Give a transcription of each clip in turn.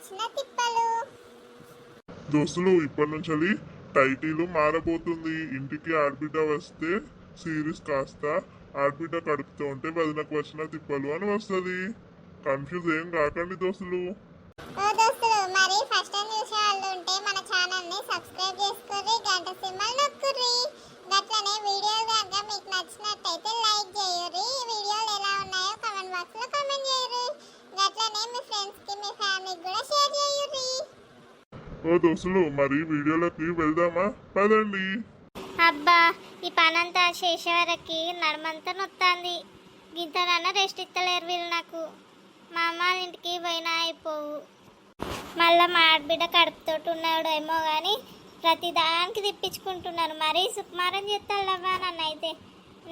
నచ్చిన తిప్పలు. దోస్తులు ఇప్పటి నుంచి టైటిల్ మారబోతుంది. ఇంటికి ఆడబిడ్డ వస్తే సిరీస్ కాస్త ఆడబిడ్డ కడుపుతూ ఉంటే వదినకు వచ్చిన తిప్పలు అని వస్తుంది. కన్ఫ్యూజ్ ఏం కాకండి దోస్తులు. ఓ దోస్తులు, మరి ఫస్ట్ టైం చూసే వాళ్ళు ఉంటే మన ఛానల్ ని సబ్స్క్రైబ్ చేసుకుర్రి, గంట సింబల్ నొక్కుర్రి. గట్లనే వీడియోలు కనుక మీకు నచ్చినట్టయితే లైక్ చేయుర్రి. వీడియోలు ఎలా ఉన్నాయో కామెంట్ బాక్స్ లో కామెంట్ చేయుర్రి. గట్లనే మీ ఫ్రెండ్స్ కి మీ ఫ్యామిలీకి కూడా షేర్ చేయుర్రి. ఓ దోస్తులు, మరి వీడియోలోకి వెళ్దామా? పదండి. అబ్బా, ఈ పనంతా చేసే వరకు నడమంతా నొత్తాంది. గింతనన్నా రెస్ట్ ఇస్తలేరు వీళ్ళు నాకు. మా అమ్మ ఇంటికి పోయినా అయిపోవు. మళ్ళీ మా ఆడబిడ్డ కడుపుతోటి ఉన్నాడు ఏమో కానీ ప్రతి దానికి తిప్పించుకుంటున్నారు. మరీ సుకుమారం చేస్తాళ్ళవ్వా నన్ను అయితే.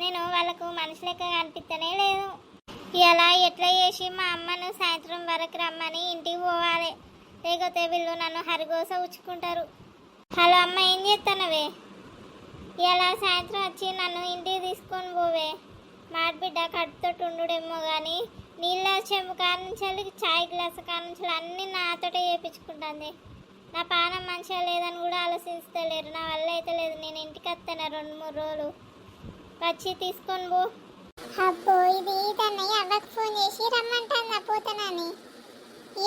నేను వాళ్ళకు మనిషి లెక్క కనిపిస్తనే లేదు. ఇలా ఎట్లా చేసి మా అమ్మను సాయంత్రం వరకు రమ్మని ఇంటికి పోవాలి, లేకపోతే వీళ్ళు నన్ను హరిగోస ఉచ్చుకుంటారు. హలో అమ్మ, ఏం చేస్తానవే? ఇలా సాయంత్రం వచ్చి నన్ను ఇంటికి తీసుకొని పోవే. మాడబిడ్డ కడుపుతోటి ఉండుడేమో కానీ నీళ్ళ చెంబు కానుంచాలి, చాయ్ గ్లాసు కానుంచాలి అన్నీ నాతోటే చేయించుకుంటుంది. నా పానం మంచిగా లేదని కూడా ఆలోచిస్తలేరు. నా వల్ల అయితే లేదు. నేను ఇంటికి వస్తాను 2-3 రోజులు, వచ్చి తీసుకొని పో. అబ్బో, ఇది తన్నయ్య అవ్వకు ఫోన్ చేసి రమ్మంటాను పోతానని.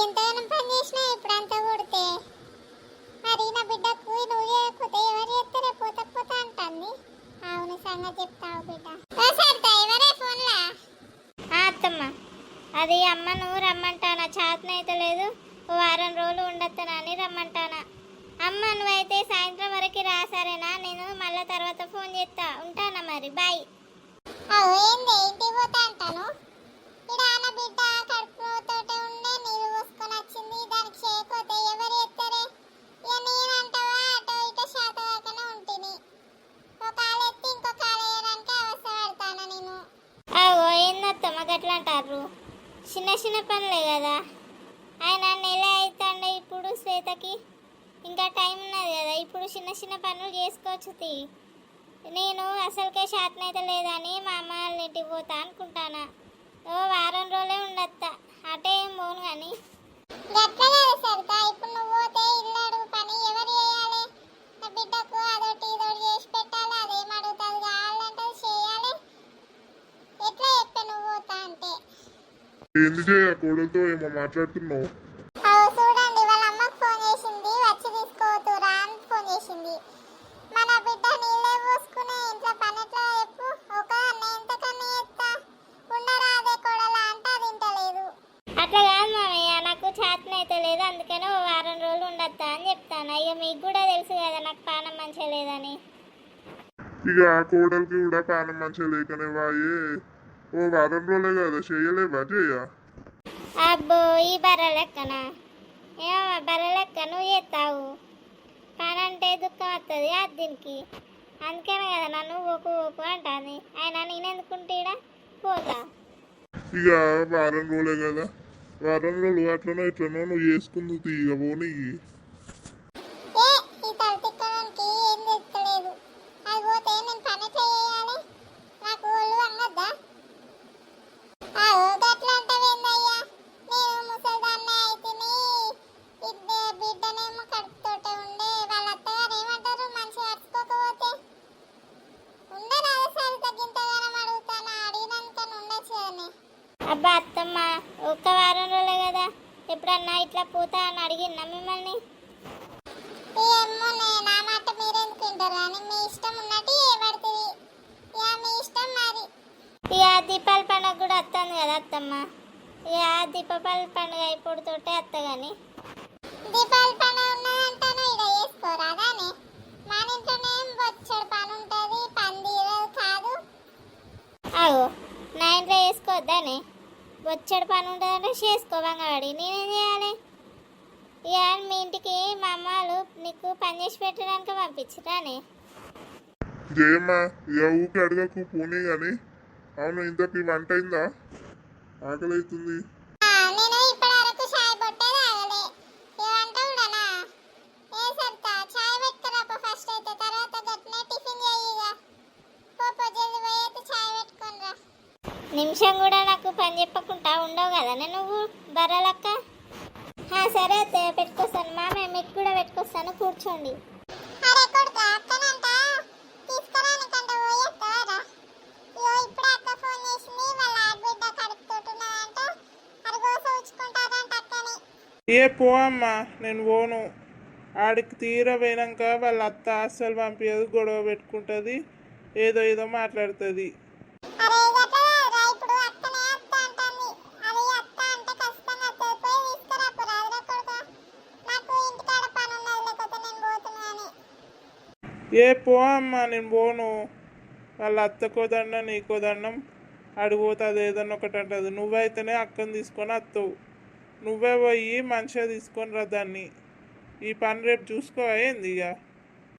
ఎంతగానో పని చేసినా ఇప్పుడు అంతా కొడితే మరి నా బిడ్డకు నువ్వు చేయకపోతే ఎవరు చేస్తారే? పోతా పోతా అంటుంది. అవును, సంగతి చెప్తావు బిడ్డ. ఎవరే ఫోన్లా? అత్తమ్మ, అది అమ్మను రమ్మంటానా, చేతనైతే లేదు. ఓ 1 వారం రోజులు ఉండొస్తానని రమ్మంటానా. అమ్మ నువ్వైతే సాయంత్రం వరకు రా, సరేనా? నేను మళ్ళీ తర్వాత ఫోన్ చేస్తా. ఉంటానా మరి, బాయ్. ఏంది ఇంటికి పోతా అంటాను? ఇక్కడ నా బిడ్డ కడుపుతోటే ఉండే నీళ్ళు పోసుకొని వచ్చింది. దానికి చేయకపోతే ఎవరు చేస్తారే? ఇక నేనంటావా అటో ఇటో శాత కాకనే ఉంటుంది. ఒక కాలు ఎత్తి ఇంకో కాలు వేయడానికి అవస్థ పడతాను నేను. ఏందత్తమ్మ గట్లా అంటారు? చిన్న చిన్న పనులే కదా. ఆయన నెల అవుతాండే ఇప్పుడు శ్వేతకి. ఇంకా టైం ఉన్నది కదా, ఇప్పుడు చిన్న చిన్న పనులు చేసుకోవచ్చు. నేను అసలుకే శాతనైతే లేదని మా అమ్మ వాళ్ళ ఇంటికి పోతా అనుకుంటానా. 1 వారం రోజులే ఉండొస్తా, అటే ఏం పోను కానీ. గట్ల కాదు సరితా, ఇప్పుడు నువ్వు పోతే ఇల్లు అడుగు పని ఎవరు చేయాలి? నా బిడ్డకు అదొకటి ఇదొకటి చేసి పెట్టాలి. అదేం అడుగుతుంది కావాలంటే చేయాలి. ఎట్లా చెప్పే నువ్వు పోతా అంటే? ఏంది చేయ కోడలతో ఏమో మాట్లాడుతున్నావు? చూడండి, వాళ్ళ అమ్మకు ఫోన్ చేసింది, వచ్చి తీసుకోవద్దురా అని ఫోన్ చేసింది. మన బిడ్డ నీళ్ళే పోసుకునే ఇంట్లో పని ఎట్లా చెప్పు? ఒక అన్న ఎంతకన్నా ఎత్తా ఉండరా అదే కొడలా అంటే అది ఇంటలేదు. అట్లా కాదు మామయ్య, నాకు చేతనైతే లేదు, అందుకనే 1 వారం రోజులు ఉండొస్తా అని చెప్తాను. ఇక మీకు కూడా తెలుసు కదా నాకు పానం మంచిగా లేదని. ఇక ఆ కోడలికి కూడా పానం మంచిగా లేకనే వాయే. ఓ 1 వారం రోజులే కదా, చేయలేవా చేయ? అబ్బో, ఈ బర్ర లెక్కన ఏమో బర్ర లెక్క నువ్వు చేస్తావు. కానంటే దుఃఖం వస్తుంది అది దీనికి. అందుకనే కదా నన్ను ఓకు అంటుంది. ఆయన నేనెందుకుంటా పోతా. ఇక 1 వారం రోజులే కదా, 1 వారం రోజులు అట్లనో ఇట్లనో నువ్వు చేసుకుందు తీగ పోనీ. ఈ తలతిక్కడానికి ఏం తెచ్చలేదు. అది పోతే నేను పని ఎట్లా చేయాలి? నాకు ఒళ్ళు అన్నద్దా? గట్లా అంటావేందయ్యా? నేను ముసలిదాన్ని అయితేనే బిడ్డనేమో కడుపుతోటే ఉండే. వాళ్ళ అత్తగారు ఏమంటారు? మంచిగా అడుచుకోకపోతే ఉండరా? సరి తగ్గింతగానం అడుగుతాను, అడిగినంత ఉండొచ్చు కదనే. అబ్బా అత్తమ్మ, 1 వారం రోజులే కదా, ఎప్పుడన్నా ఇట్లా పోతా అని అడిగినా మిమ్మల్ని? ఏమో నా మాట మీరెందుకు వింటారు అని మీ ఇష్టం ఉన్నట్టు చేయబడుతుంది. ఇక మీ ఇష్టం మరి. ఇక దీపావళి పండుగ కూడా వస్తుంది కదా అత్తమ్మ. ఇక దీపావళి పండుగ అయిపోతోటే వస్తా కానీ. దీపావళి పండుగ ఉన్నదంటాను, ఇక్కడ చేసుకోరాగానే. మన ఇంట్లోనే వచ్చాడు పని ఉంటుంది, పని తీరదు కాదు. అగో, నా ఇంట్లో చేసుకోవద్దానే? వచ్చాడు పని ఉంటుందంటే చేసుకోవంగవాడి నేనేం చేయాలి? ఇక మీ ఇంటికి మా అమ్మ వాళ్ళు నీకు పని చేసి పెట్టడానికి పంపించరానే? జయమ్మా, ఇక ఊకి అడగకు పోనీ కానీ. అవును, ఇంతకీ వంట అయిందా? ఆకలి అవుతుంది. నేను ఇప్పటి వరకు చాయ్ బొట్టే తాగలే. ఏమంట కూడానా? ఏ సరితా చాయ్ పెట్టుకురా ఫస్ట్ అయితే, తర్వాత గట్నే టిఫిన్ చేయిగా. పోపో జల్ది పోయి అయితే చాయ్ పెట్టుకొని రా. నిమిషం కూడా నాకు పని చెప్పకుండా ఉండవు కదా నువ్వు బర్రలక్క. సరే అత్తయ్య పెట్టుకొస్తాను. మామయ్య మీకు కూడా పెట్టుకొస్తాను, కూర్చోండి. అరే కొడుక అక్కనంట తీసుకురానికంట పోయేస్తారా? ఇగో ఇప్పుడే అక్క ఫోన్ చేసింది, వాళ్ళ ఆడబిడ్డ కడుపుతోటున్నదంట, అది కోస ఉంచుకుంటారంట అక్కని. ఏ పో అమ్మా, నేను పోను. ఆడికి తీర పోయినాక వాళ్ళ అత్త అస్సలు పంపించదు, గొడవ పెట్టుకుంటుంది, ఏదో మాట్లాడుతుంది. అరే గట్లా రా, ఇప్పుడు అక్కనే అత్త అంటుంది. అది అత్త అంటే ఖచ్చితంగా అత్తది, పోయి తీసుకురాపోరా అదిరా కొడుక. నాకు ఇంటికాడ పని ఉన్నది, లేకపోతే నేను పోతున్నాను. ఏ పో అమ్మా, నేను పోను. వాళ్ళ అత్తకో దండం నీకో దండం, అడిగిపోతే అది ఏదన్నా ఒకటి అంటుంది. నువ్వైతేనే అక్కని తీసుకొని వస్తావు, నువ్వే పోయి మంచిగా తీసుకొని రా దాన్ని. ఈ పని రేపు చూసుకో అయింది ఇక.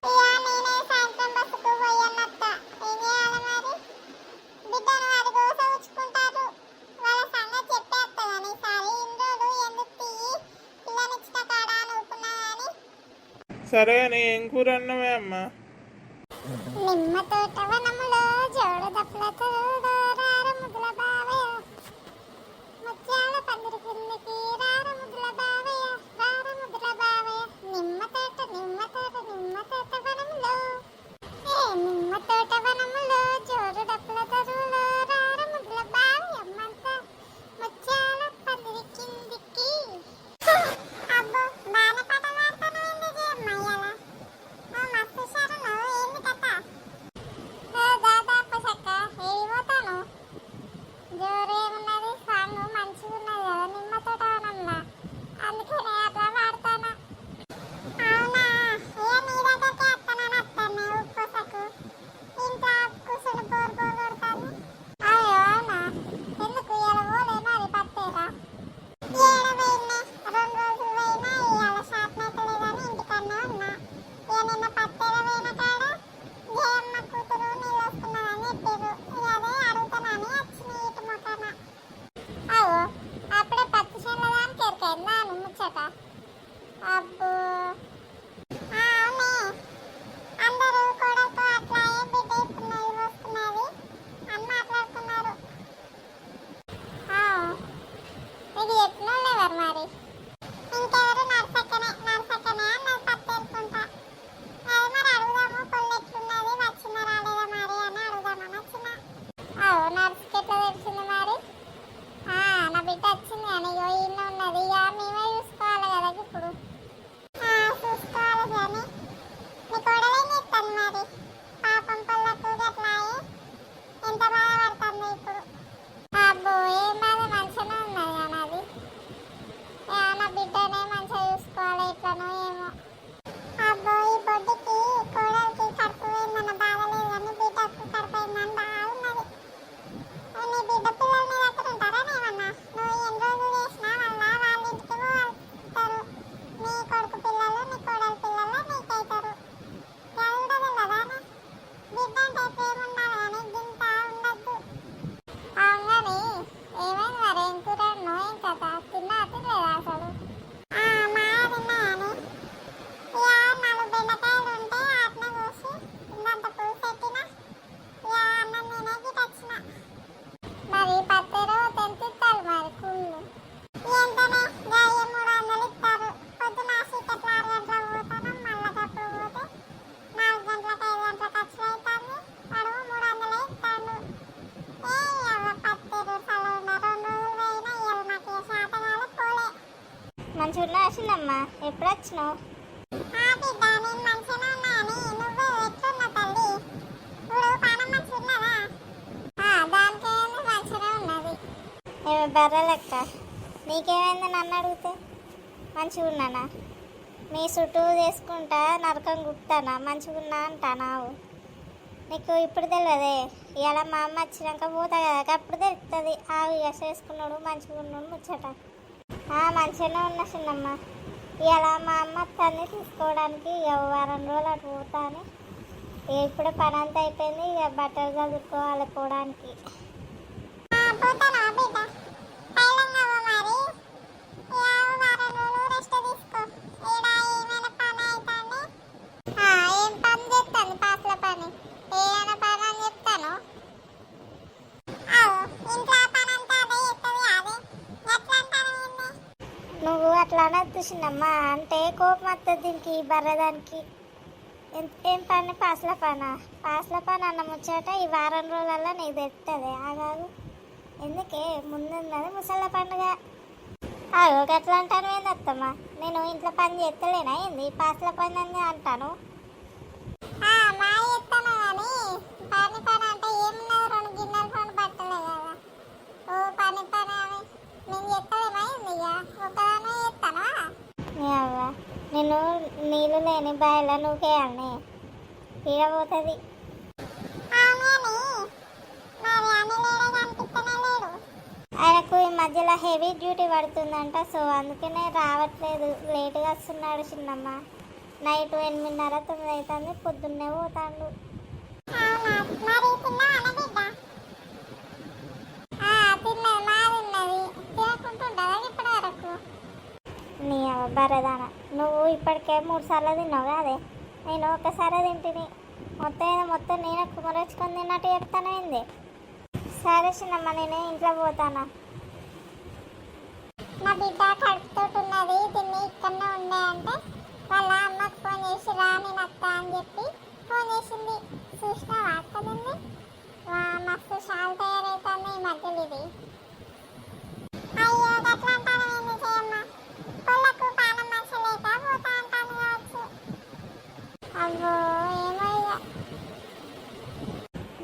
ఇక నేనే సాయంత్రం బస్సుకు పోయన్నత్త. ఏం చేయాలి మరి? బిడ్డను అది కోస ఉంచుకుంటారు, వాళ్ళ సంగతి చెప్పేస్తా కానీ ఈసారి ఇంద్రుడు ఎందుకు తీయి పిల్లనిచ్చిన కాడ అనుకున్నా కానీ. సరే అని ఏం కూర అన్నవే అమ్మా? నిమ్మ తోట వనములో జోడు దప్పులతో రార ముద్దుల బావయ్య, ముత్యాల పందిరి కిందికి రార ముద్దుల బావయ్య, రార ముద్దుల బావయ్య. నిమ్మ తోట వనములో, నిమ్మ తోట వనములో జోడు దప్పులతో రార ముద్దుల బావయ్య, ముత్యాల పందిరి కిందికి. అబ్బో బాగా పాట పాడుతాను ఎందుకు అమ్మాయ్యాల? మస్తు షారున్నావు, ఏంది కథ? దాదాపు చక్క ఏడిపోతాను. జోరేమున్నది, సాంగ్ మంచిగా ఉన్నది కదా నిమ్మ తోట వనంలా, అందుకనే అట్లా పాడతాను. అవునా, ఏ నీ దగ్గరికి వస్తానని వస్తాను ఉప్పుసకు, ఇంట్లో కూర్చొని బోర్ కొడతాను. అయ్యో అవునా, ఎందుకు ఇలా పోలే మరి పత్తేరా? ఏడ పోయినా 2 రోజులు పోయినా ఇవాళ షాప్ మెట్టలేదని ఇంటికన్నా ఉన్నా. ఇక నిన్న పత్తేర పోయిన కాడ జయమ్మ కూతురు నీళ్ళు వస్తున్నదని చెప్పారు. ఇక అదే అడుగుతానని వచ్చిన ఇటు మొక్కన. అయ్యో అప్పుడే పత్తి చేనుల దానికి ఎరికైందా అని ముచ్చట. అబ్బో అవునే, అందరూ కొడకు అట్లా బిడ్డ ఇస్తున్నది వస్తున్నది అని మాట్లాడుతున్నారు. ఇది ఎట్లుండేవారు మరి? ఇంకెవరు నర్సక్కనే అన్నది పత్తేరుకుంటా. అది మరి అడుగుదాము, పొల్లు ఎట్లున్నది, వచ్చిందా రాలేదా మరి అని అడుగుదామని వచ్చిన. నర్సుకి ఎట్లా తెలిసింది మరి? నా బిడ్డ వచ్చింది కానీ ఇగో ఈయన ఉన్నది, ఇక మేమే చూసుకోవాలి కదా ఇప్పుడు. చూసుకోవాలి కానీ మీ కోడలేం చేస్తాను మరి? పాపం పొల్లకు గట్లా ఎంత బాధపడుతుంది ఇప్పుడు. అబ్బో ఏం బాధ, మంచిగానే ఉన్నది కానీ అది. నా బిడ్డనే మంచిగా చూసుకోవాలి, ఇట్లనో ఏమో. అబ్బో ఈ బొడ్డుకి కోడలికి కడుపు పోయిందన్న బాధ లేదు కానీ బిడ్డకు కడుపు అయిందని బాగున్నది. నీ బిడ్డ పిల్లలు నీ దగ్గర ఉంటారా ఏమన్నా? నువ్వు ఎన్ని రోజులు చేసినా వాళ్ళ ఇంటికి పోతారు. నీ కొడుకు పిల్లలు నీ కోడలి పిల్లలు నీకైతారు. అది కూడా తెలియదానే? బిడ్డ అంటే ప్రేమ ఉండాలి కానీ గింత ఉండద్దు. అవునని ఏమైంది మరి? ఏం కూర అన్నో ఏం కథ? తిన్నా తినలేదా అసలు? మాయ తిన్నా అని ఇక 4 బెండకాయలు ఉంటే ఆటన కోసి ఇంత పులుసు పెట్టిన, ఇక అన్నం నేనే గిటొచ్చిన. మరి పత్తేరో తెంపిస్తారు మరి కూళ్ళు ఎంతనే గాయ 300 ఇస్తారు. పొద్దున చీకట్ల 6 గంటలకు పోతాను, మళ్ళీ అప్పుడు పోతే 4 గంటలకు 5 గంటలకు ఖర్చులు అవుతుంది. వాడు 300 ఇస్తాడు. పత్తేరు సలవున 2 రోజులు పోయినా ఇవాళ నాకు శాతకాలు పోలే. మంచిగా వచ్చిందమ్మా, ఎప్పుడు వచ్చినావు? బిడ్డ నేను మంచిగానే ఉన్నా అని నువ్వు ఎట్లున్నా తల్లి? ఇప్పుడు పానం మంచిగా ఉన్నదా? దానికేంది మంచిగానే ఉన్నది. ఏమి బర్రెలెక్క, నీకేమైంది నన్ను అడిగితే? మంచిగా ఉన్నానా? మీ చుట్టూ చేసుకుంటా నరకం గుప్తానా మంచిగా ఉన్నా అంటానావు? నీకు ఇప్పుడు తెలియదే, ఇలా మా అమ్మ వచ్చినాక పోతా కదా అప్పుడు తెలుస్తుంది. ఇక చేసుకున్నాడు మంచిగా ఉన్నాడు ముచ్చట. మంచిగానే ఉన్నా చిన్నమ్మ. ఇలా మా అమ్మ తన్ని తీసుకోవడానికి ఇక 1 వారం రోజులు అటు పోతా అని. ఇప్పుడే పని అంతా అయిపోయింది, ఇక బట్టలు చదువుకోవాలి పోవడానికి. పోతానా బిడ్డ? పైలంగా మరి ఇక 1 వారం రోజులు రెస్ట్ తీసుకో. ఈడ ఏమైనా పని అవుతుంది? ఏం పని చేస్తాను? పాపల పని ఏమైనా పని అని చెప్తాను. ఇంట్లో పని అంతా అదే చేస్తుంది కాదు, ఎట్లా అంటాను? నువ్వు అట్లా అనొద్దు చిన్నమ్మ అంటే కోపం వస్తుంది దీనికి బర్రదానికి. ఏం పని పాసల పని అన్న ముచ్చట ఈ వారం రోజులలో నీకు తెస్తుంది. ఆగాదు ఎందుకే ముందున్నది ముసళ్ళ పండుగ. అగో గట్లా అంటాను ఏంది అత్తమ్మ, నేను ఇంట్లో పని చేస్తలేనా ఏంది పాసల పని అని అంటాను. మా ఎత్తాను కానీ పని అంటే ఏమున్నది, 2 గిన్నెలు 2 బట్టలే కదా. ఓ పని అని నేను ఎత్తలేమైంది, ఇక ఒకదానే ఎత్తానా. నీ అవ్వ నేను నీళ్ళు లేని బాయిలో నువ్వేయాలని పీడబోతుంది. అవునని మరి అని లేడా కనిపిస్తనే లేడు. ఆయనకు ఈ మధ్యలో హెవీ డ్యూటీ పడుతుందంట, సో అందుకనే రావట్లేదు, లేటుగా వస్తున్నాడు చిన్నమ్మ. నైట్ 8:30 9 అవుతుంది, పొద్దున్నే పోతాడు. అవునా మరి తిన్నావా బిడ్డ? తిన్నది, మాది ఉన్నది. తినకుంటుండదా ఇప్పటి వరకు? నీ బరదాన నువ్వు ఇప్పటికే 3 సార్లు తిన్నావు అదే, నేను ఒక్కసారి తింటిని. మొత్తం నేను కుమరొచ్చుకొని తిన్నట్టు చెప్తాను ఏంది. సరే చిన్నమ్మ నేను ఇంట్లో పోతానా. నా బిడ్డ కడుపుతోటి ఉన్నది, తిని ఇక్కడనే ఉండే అంటే వాళ్ళ అమ్మకు ఫోన్ చేసి రా నేను అత్త అని చెప్పి ఫోన్ చేసింది. చూసినావా అక్కడుంది, మస్తు షాల్ తయారవుతుంది ఈ మధ్యలో ఇది. అయ్యో గట్లా అంటాను ఏంది చేయమ్మ, పొల్లకు పానం మంచలేక పోతా అంటాను కావచ్చు. అబ్బో ఏమో ఇక.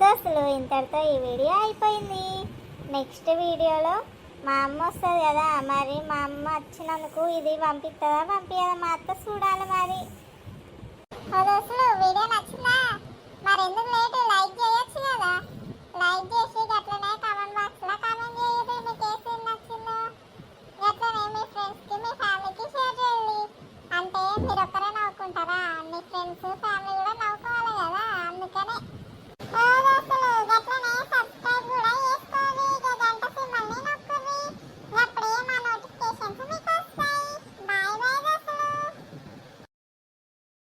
దోస్తులు ఇంతటితో ఈ వీడియో అయిపోయింది. నెక్స్ట్ వీడియోలో మా అమ్మ వస్తుంది కదా, మరి మా అమ్మ వచ్చినందుకు ఇది పంపిస్తుందా మా అత్త చూడాలి మరి. దోస్తులు వీడియో నచ్చిందా? మరి ఎందుకు లేటు, లైక్ చేయొచ్చు కదా. లైక్ చేసి